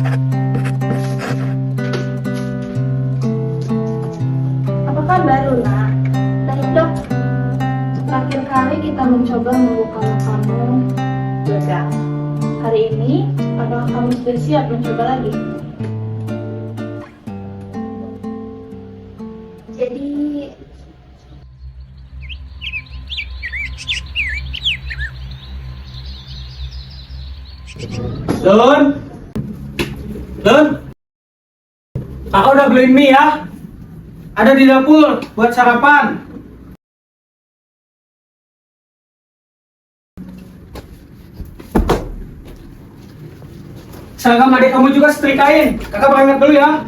Apa kabar, Luna? Baik, Dok. Terakhir kali kita mencoba membuka kamu gagal. Hari ini, apakah kamu sudah siap mencoba lagi? Jadi, Lun, Lun, kakak udah beliin mie ya. Ada di dapur buat sarapan. Seragam adik kamu juga setrikain. Kakak berangkat dulu ya.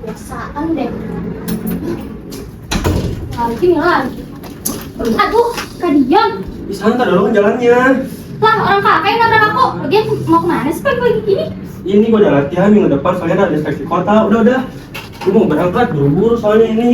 biasaan deh. Lagi. Aduh, kadian. Bisa ntar dulu jalannya. Lah, orang kakak yang nabrak aku. Lagian mau kemana sih pagi-pagi gini? Ini gua ada latihan minggu depan soalnya ada seleksi kota. Udah. Gua mau berangkat buru-buru soalnya ini.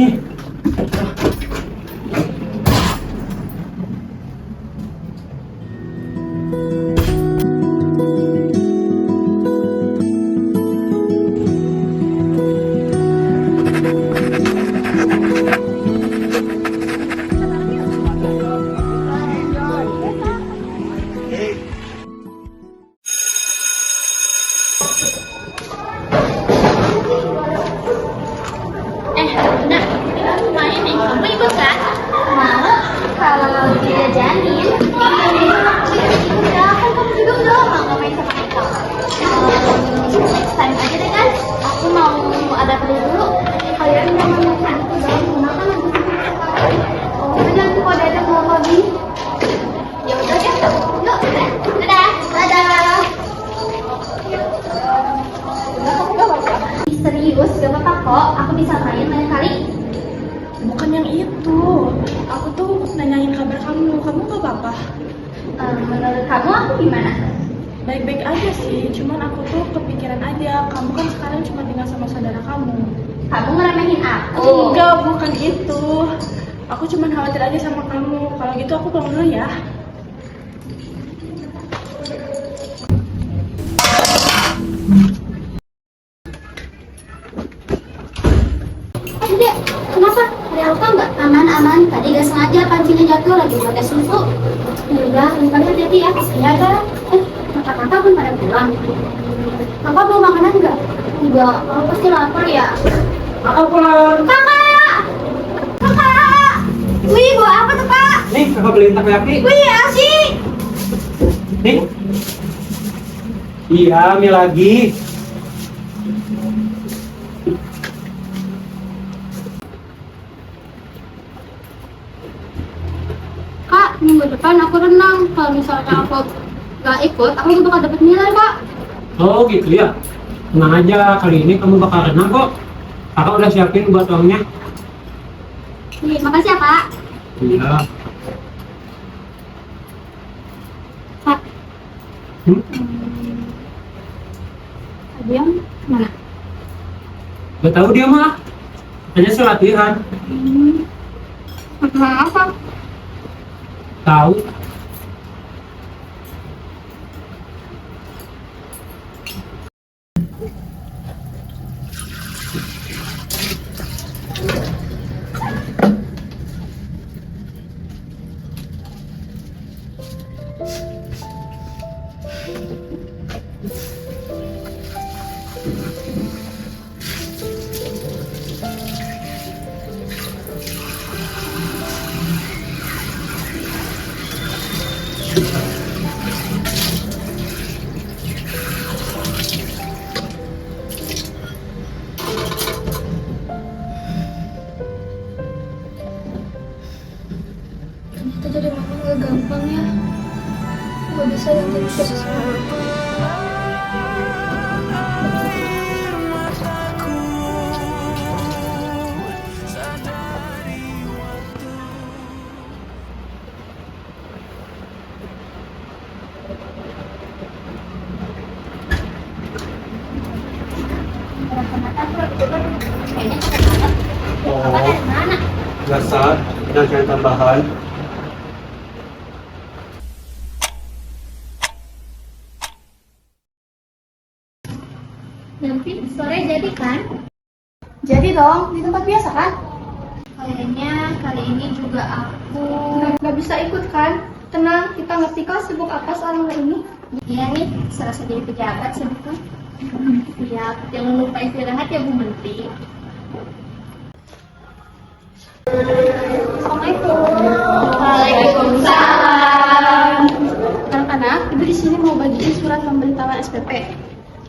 Nah, main nih, kamu ikut kan? Mau, kalau tidak janin. Ya, kan kamu juga udah lama gak main sama Eka. Next time aja deh kan, aku mau ada perlu dulu. Kalian udah makan, udah makan. Oh, jangan lupa ada mau lagi. Ya udah deh, yuk, dadah. Serius, gak apa-apa kok. Aku bisa main lain kali. Bukan yang itu. Aku tuh nanyain kabar kamu. Kamu gak apa-apa? Menurut kamu aku gimana? Baik-baik aja sih. Cuman aku tuh kepikiran aja. Kamu kan sekarang cuma tinggal sama saudara kamu. Kamu ngeremehin aku? Enggak, bukan itu. Aku cuma khawatir aja sama kamu. Kalau gitu aku pulang dulu ya. Dek, kenapa? Ada luka nggak? Aman. Tadi gak sengaja pancinya jatuh lagi pakai susu. Ya udah, kalian hati-hati ya. Ya ada. Kakak pun pada pulang. Kakak mau makanan nggak? Enggak, kakak pasti lapar ya. Kakak pulang. Kakak! Wih, bawa apa tuh, Kak? Nih, kakak beliin takoyaki. Wih, asik! Nih. Iya, mie lagi. Kak, minggu depan aku renang. Kalau misalnya aku gak ikut, aku gak bakal dapet nilai, Kak. Oh gitu ya. Tenang aja, kali ini kamu bakal renang kok. Kakak udah siapin buat uangnya. Nih, makasih ya, Kak. Iya. Kak, Adian mana? Gak tahu dia mah. Hanya sih latihan. Apa? Tahu. Ternyata jadi makan gak gampang ya. Gak bisa yang terus semua. Oh, biasa. Dan yang tambahan. Nanti sore jadi kan? Jadi dong, di tempat biasa kan? Kayaknya kali ini juga aku. Nggak bisa ikut kan? Tenang, kita ngerti kok sibuk apa soal ini. Iya nih, serasa jadi pejabat sibuk kan? Siap, jangan lupa istirahat ya Bu Menteri. Assalamualaikum. Waalaikumsalam. Anak-anak, ibu di sini mau bagiin surat pemberitahuan SPP.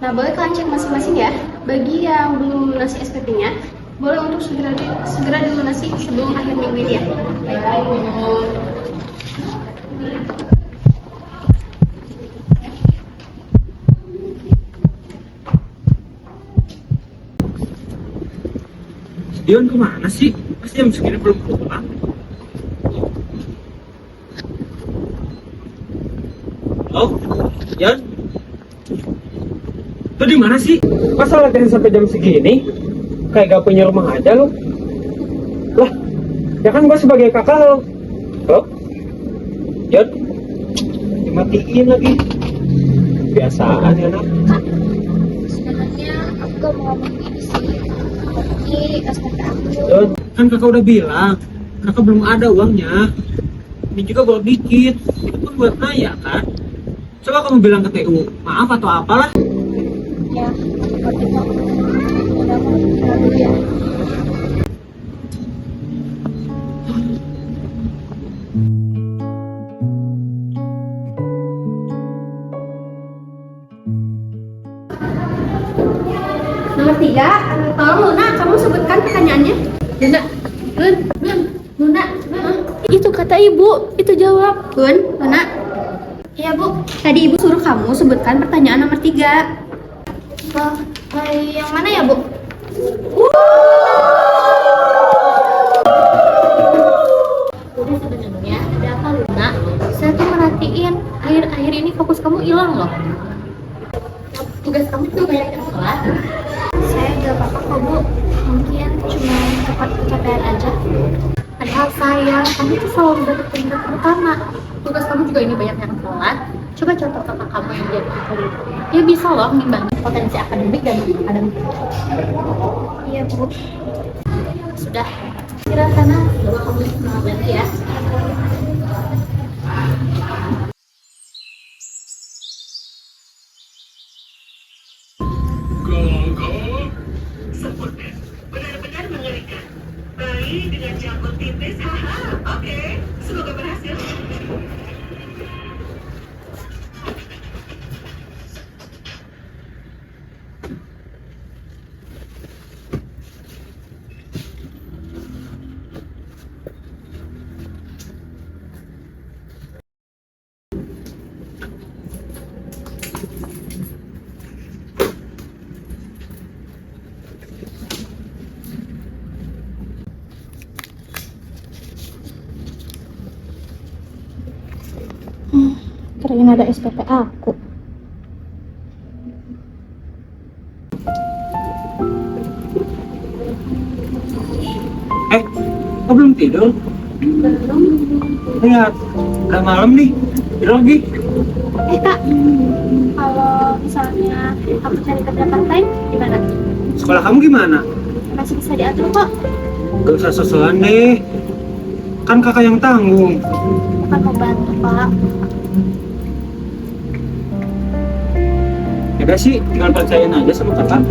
Nah, boleh kalian cek masing-masing ya. Bagi yang belum lunasi SPP-nya, boleh untuk segera dilunasi sebelum akhir minggu ini ya. Baik, Bu. Dion kemana sih? Pasti jam segini belum pulang. Oh, Dion? Lo di mana sih? Masa latihan sampai jam segini? Kayak gak punya rumah aja lo. Lah, ya kan gue sebagai kakak lo. Oh, Dion? Dimatiin lagi. Biasaan ya, nak. Sebenarnya aku gak mau ngomong gini sih. Tapi SPP aku. Dion, kan kakak udah bilang, kakak belum ada uangnya. Ini juga bawa dikit. Itu pun buat Naya kan. Coba kamu bilang ke TU, maaf atau apalah. Ya, seperti itu. Udah mau dulu ya. Nomor 3, tolong Luna, kamu sebutkan pertanyaannya. Luna. Itu kata ibu, itu jawab. Luna. Iya Bu, tadi ibu suruh kamu sebutkan pertanyaan nomor 3. Yang mana ya Bu? Udah sebenarnya ada apa Luna? Saya tuh merhatiin akhir-akhir ini fokus kamu hilang loh. Tugas kamu tuh banyak yang salah. Saya gak apa-apa kok Bu, mungkin cuma kecapean aja. Padahal sayang, kamu tuh selalu dapetin yang pertama. Tugas kamu juga ini banyak yang salah. Coba contoh kakak kamu yang jadi ahli. Dia bisa loh mengimbangi potensi akademik dan akademik. Iya Bu. Sudah, kira sana. Coba kamu semangat lagi ya. Benar-benar mengerikan. Bayi dengan janggut tipis, haha. Oke, semoga berhasil. Kirain ada SPP aku. Kok belum tidur? Lihat, udah malam nih. Tidur lagi. Kak, kalau misalnya aku cari kerja part time, gimana? Sekolah kamu gimana? Masih bisa diatur kok. Gak usah sosokan deh. Kan kakak yang tanggung. Bukan mau bantu Pak. Ya udah sih, tinggal percayain aja sama kakak.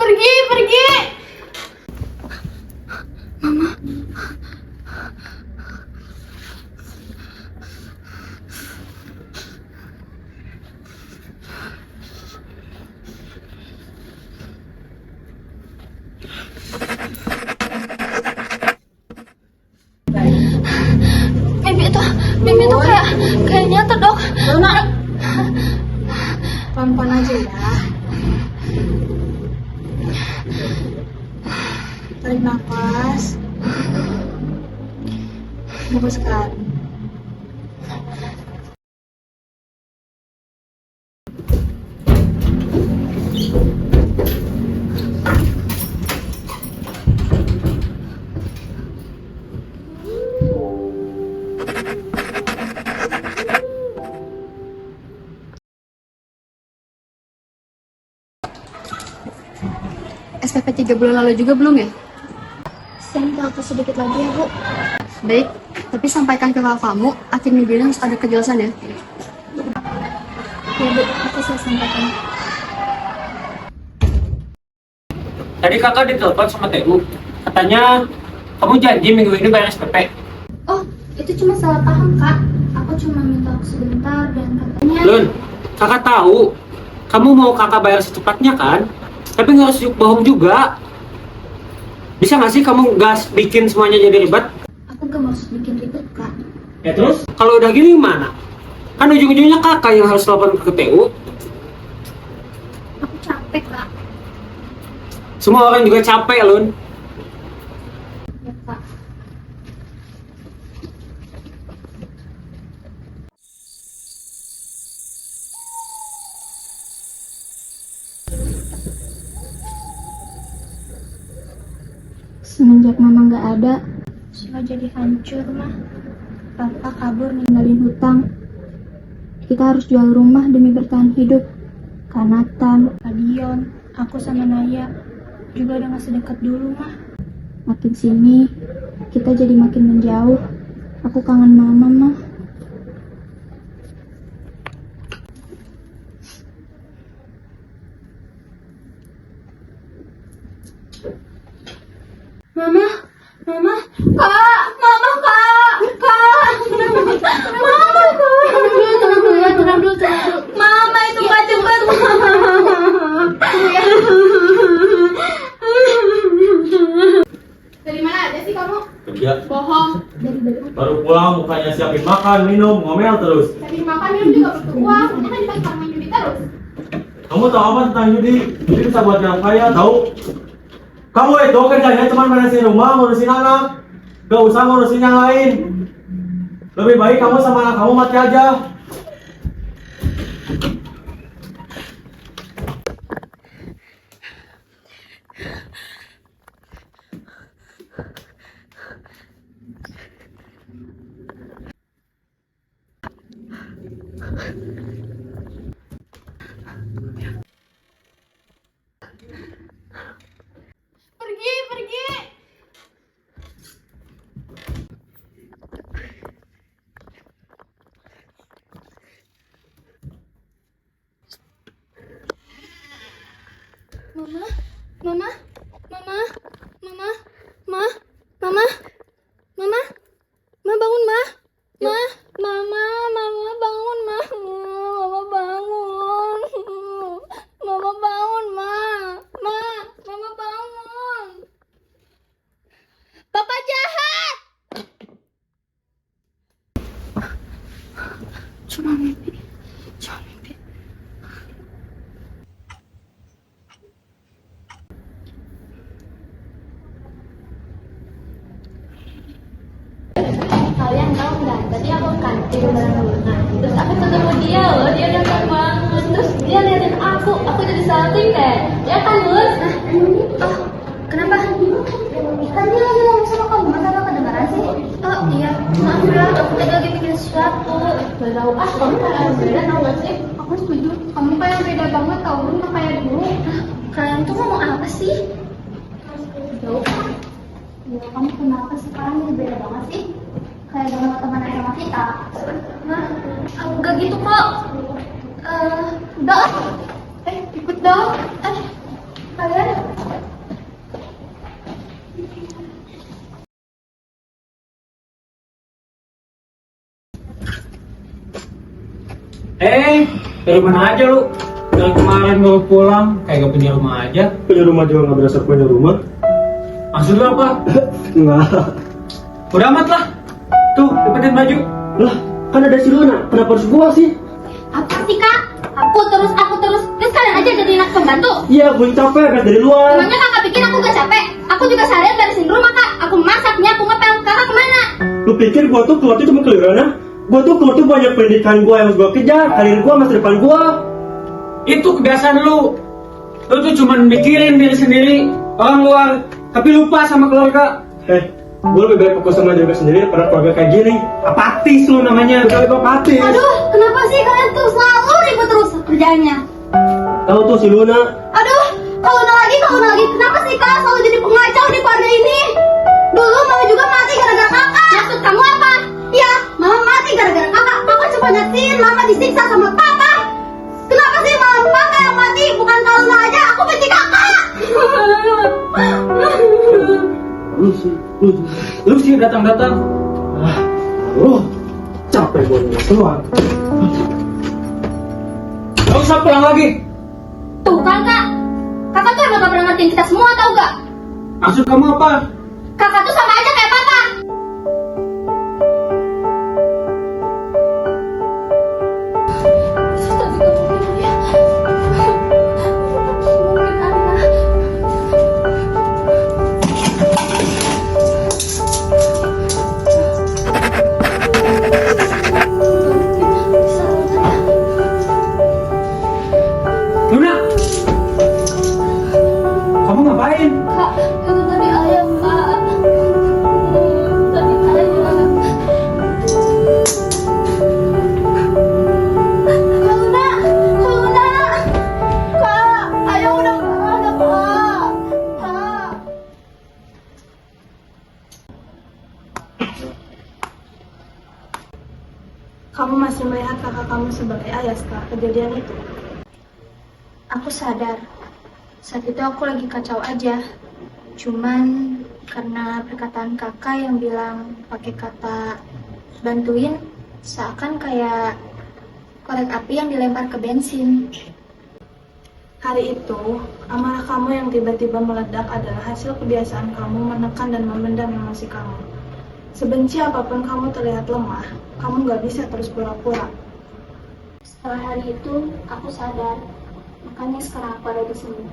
Pergi. Mimpi itu kayak nyata, Dok. Pelan-pelan aja ya. Tarik nafas. Hembuskan. SPP 3 bulan lalu juga belum ya? Saya minta waktu sedikit lagi ya, Bu. Baik, tapi sampaikan ke kakak kamu, akhir minggu ini harus ada kejelasan ya. Ya, Bu, nanti saya sampaikan. Tadi kakak ditelepon sama TU. Katanya kamu janji minggu ini bayar SPP. Oh, itu cuma salah paham, Kak. Aku cuma minta waktu sebentar dan katanya... Lun, kakak tahu kamu mau kakak bayar secepatnya kan? Tapi nggak harus bohong juga. Bisa nggak sih kamu gas bikin semuanya jadi ribet? Aku gak maksud bikin ribet, Kak. Ya terus? Kalau udah gini gimana? Kan ujung-ujungnya kakak yang harus telepon ke TU. Aku capek, Kak. Semua orang juga capek, Lun. Ya, Kak. Semenjak Mama nggak ada, semua jadi hancur, Mah. Papa kabur ninggalin hutang. Kita harus jual rumah demi bertahan hidup. Kak Nathan, Kak Dion, aku sama Naya juga udah gak sedekat dulu, Mah. Makin sini, kita jadi makin menjauh. Aku kangen Mama, Mah. Mama, Mama, Kak, Mama, Kak, Mama, Kak. Tenang dulu. Mama itu Kak cepat, Dari mana aja sih kamu? Kerja. Bohong. Baru pulang mukanya siapin makan, minum, ngomel terus. Tadi makan minum juga butuh uang. Ini kan dipakai sama judi terus. Kamu tahu apa tentang judi? Judi bisa buat yang kaya, tahu? Kamu itu kerjanya cuma beresin rumah, ngurusin anak. Gak usah ngurusin yang lain. Lebih baik kamu sama anak kamu mati aja. Pergi. Mama bangun, Ma. Mama bangun, Ma. Mama bangun. Mama bangun, Ma. Mama bangun. Papa jahat. Cuma mimpi. Kalian tahu nggak? Tadi aku kantin bareng Luna. Terus aku ketemu dia loh, dia datang banget. Terus dia liatin aku jadi salting deh. Ya kan, Bus? Oh, kenapa? Kan dia lagi ngomong sama kamu, masa gak kedengaran sih? Oh iya, maaf ya, aku tadi lagi bikin sesuatu. Gak tau, kamu kayak beda tau gak sih? Aku setuju, kamu kayak beda banget tau, Luna kayak dulu. Kalian tuh ngomong apa sih? Jauh kan? Ya, kamu kenapa sekarang jadi beda banget sih? Kayak gak mau teman sama kita. Nah, gak gitu kok. Udah. Ikut dong. Kalian Dari mana aja lu? Dari kemarin baru pulang, kayak gak punya rumah aja. Punya rumah juga nggak berasa punya rumah. Maksud lu apa? Enggak. Udah amat lah. Tuh, dapetin baju. Lah, kan ada si Luna. Kenapa harus gua sih? Apa sih kak? Aku terus. Terus kalian aja jadi anak pembantu. Iya, gue capek kan dari luar. Emangnya kakak pikir aku gak capek? Aku juga seharian beresin rumah kak. Aku masak, nyapu, ngepel. Kakak kemana? Lu pikir gua tuh keluar tuh cuma keluyuran ya? Gua tuh keluar tuh banyak pendidikan gua yang harus gua kejar, karir gua, masa depan gua. Itu kebiasaan lu. Lu tuh cuma mikirin diri sendiri, orang luar, tapi lupa sama keluarga. Gua lebih baik fokus sama diri gua sendiri daripada keluarga kayak gini. Apatis lu namanya, udah lebih apatis. Aduh, kenapa sih kalian tuh selalu ribut terus kerjaannya? Tahu tuh si Luna. Aduh, kalau lagi. Kenapa sih kak selalu jadi pengacau di keluarga ini? Dulu mama juga mati gara-gara kakak. Maksud kamu apa? Ya, mama mati gara-gara kakak. Kakak cuma nyaksiin mama disiksa sama papa. Kenapa sih mama papa yang mati? Bukan kalau aja, aku benci kakak. Lu sih datang-datang. Capek gua nih keluar. Gak usah pulang lagi. Tuh kan kak, kakak tuh emang gak pernah ngertiin kita semua tau gak? Maksud kamu apa? Kakak tuh sama aja kayak papa. Luna, kamu ngapain? Kak, itu tadi ayam kak. Tadi ayam. Kak Luna. Kak, ayam udah gak ada kak. Kak. Kamu masih melihat kakak kamu sebagai ayah setelah kejadian itu? Aku sadar, saat itu aku lagi kacau aja. Cuman karena perkataan kakak yang bilang pakai kata bantuin, seakan kayak korek api yang dilempar ke bensin. Hari itu, amarah kamu yang tiba-tiba meledak adalah hasil kebiasaan kamu menekan dan memendam emosi kamu. Sebenci apapun kamu terlihat lemah, kamu gak bisa terus pura-pura. Setelah hari itu, aku sadar. Makanya sekarang aku ada di sini.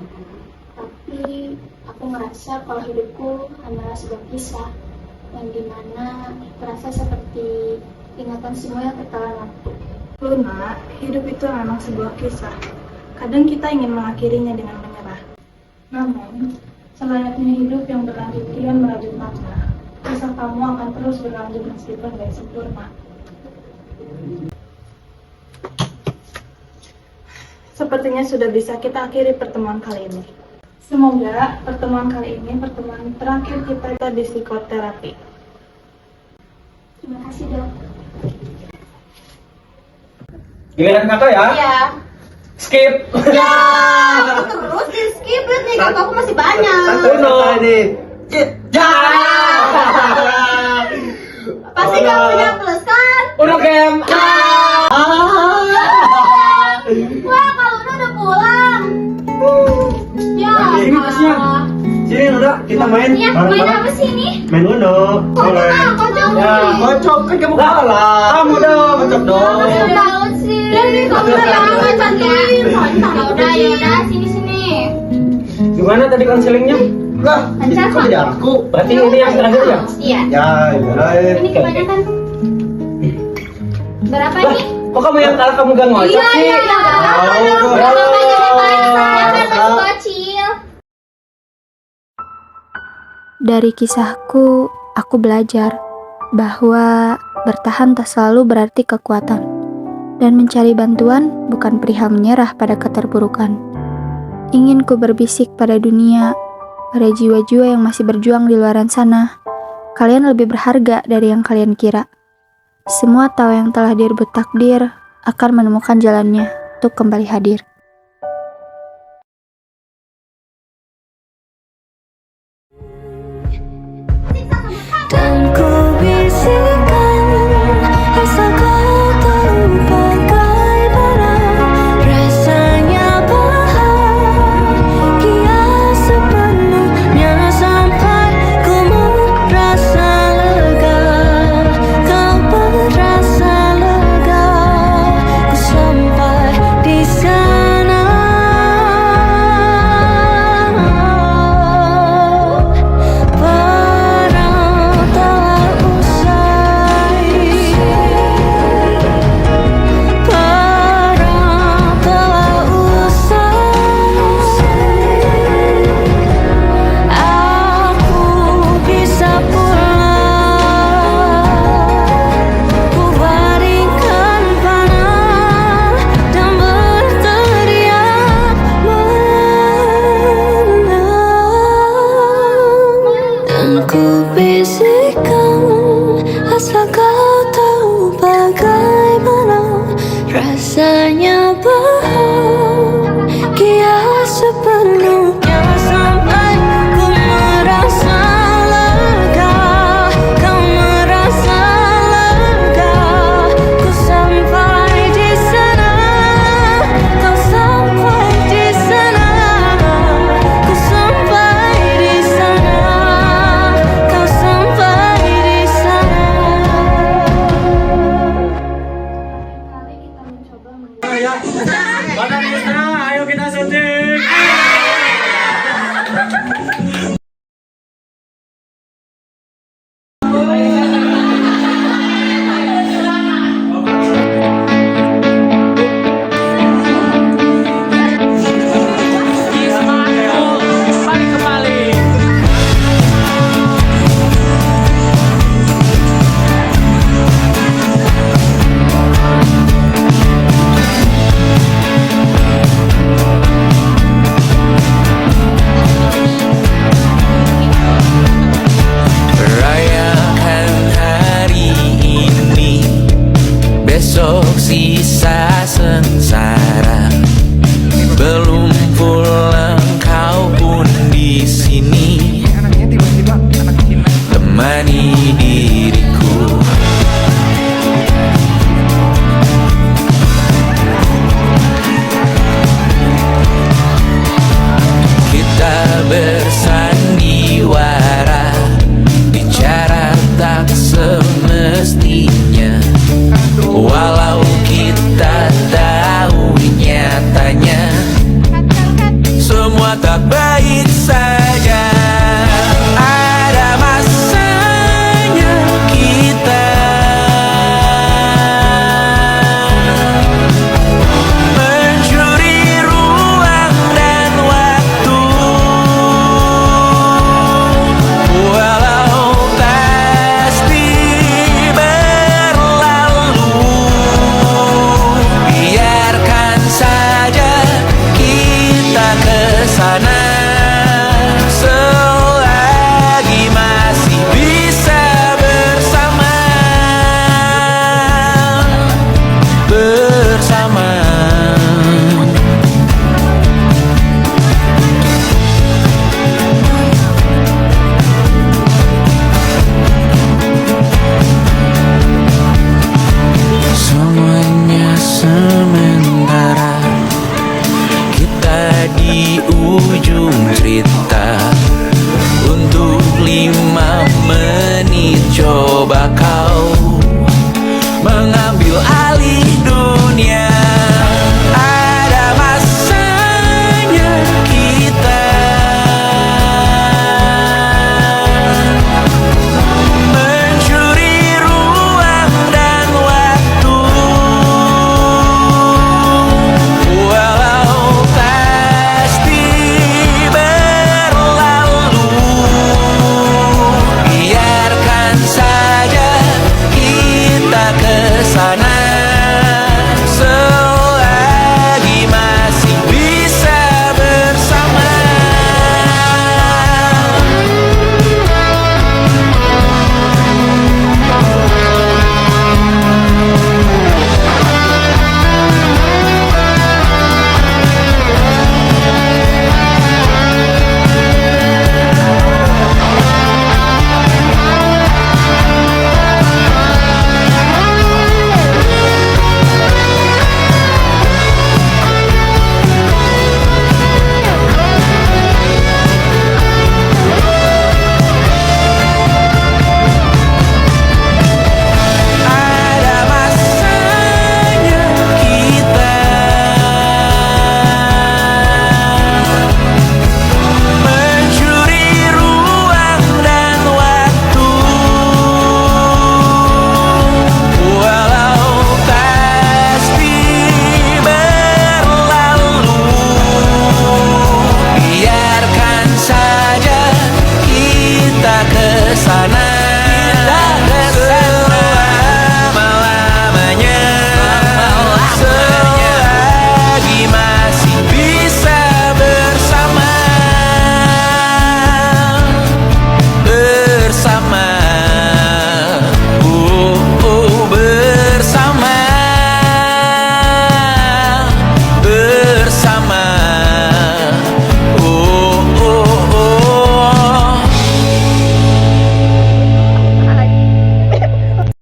Tapi aku ngerasa kalau hidupku hanyalah sebuah kisah yang dimana terasa seperti ingatan semua yang tertelan waktu. Luna, hidup itu memang sebuah kisah. Kadang kita ingin mengakhirinya dengan menyerah. Namun, selayaknya hidup yang berlanjut kian merajut makna. Kisah kamu akan terus berlanjut meskipun gak sempurna. Sepertinya sudah bisa kita akhiri pertemuan kali ini. Semoga pertemuan kali ini pertemuan terakhir kita di psikoterapi. Terima kasih dok. Giliran kakak ya? Iya. Skip. Ya, terus di skip nih kakakku masih banyak. Luna ini. Pasti kamu punya plus kan? Udah game. Wah, kalau udah pulang. Ya. Ini tasnya. Sini Luna, kita main. Iya, main apa sih ini? Main Uno. Boleh. Kocok. Ya, kocok kan kamu kalah. Kamu dong, kocok dong. Kocok banget sih. Kamu udah lama kan ya? Yaudah, sini. Gimana tadi konselingnya? Lah, Lancar kok. jadi aku. Berarti ini yang terakhir ya? Iya. Ya, udah. Ini kebanyakan. Berapa Lah, nih? kok kamu yang kalah kamu gak ngocok Iya, sih? Berapa banyak kecil. Dari kisahku, aku belajar bahwa bertahan tak selalu berarti kekuatan, dan mencari bantuan bukan perihal menyerah pada keterpurukan. Ingin ku berbisik pada dunia, pada jiwa-jiwa yang masih berjuang di luaran sana, kalian lebih berharga dari yang kalian kira. Semua tahu yang telah direbut takdir akan menemukan jalannya untuk kembali hadir.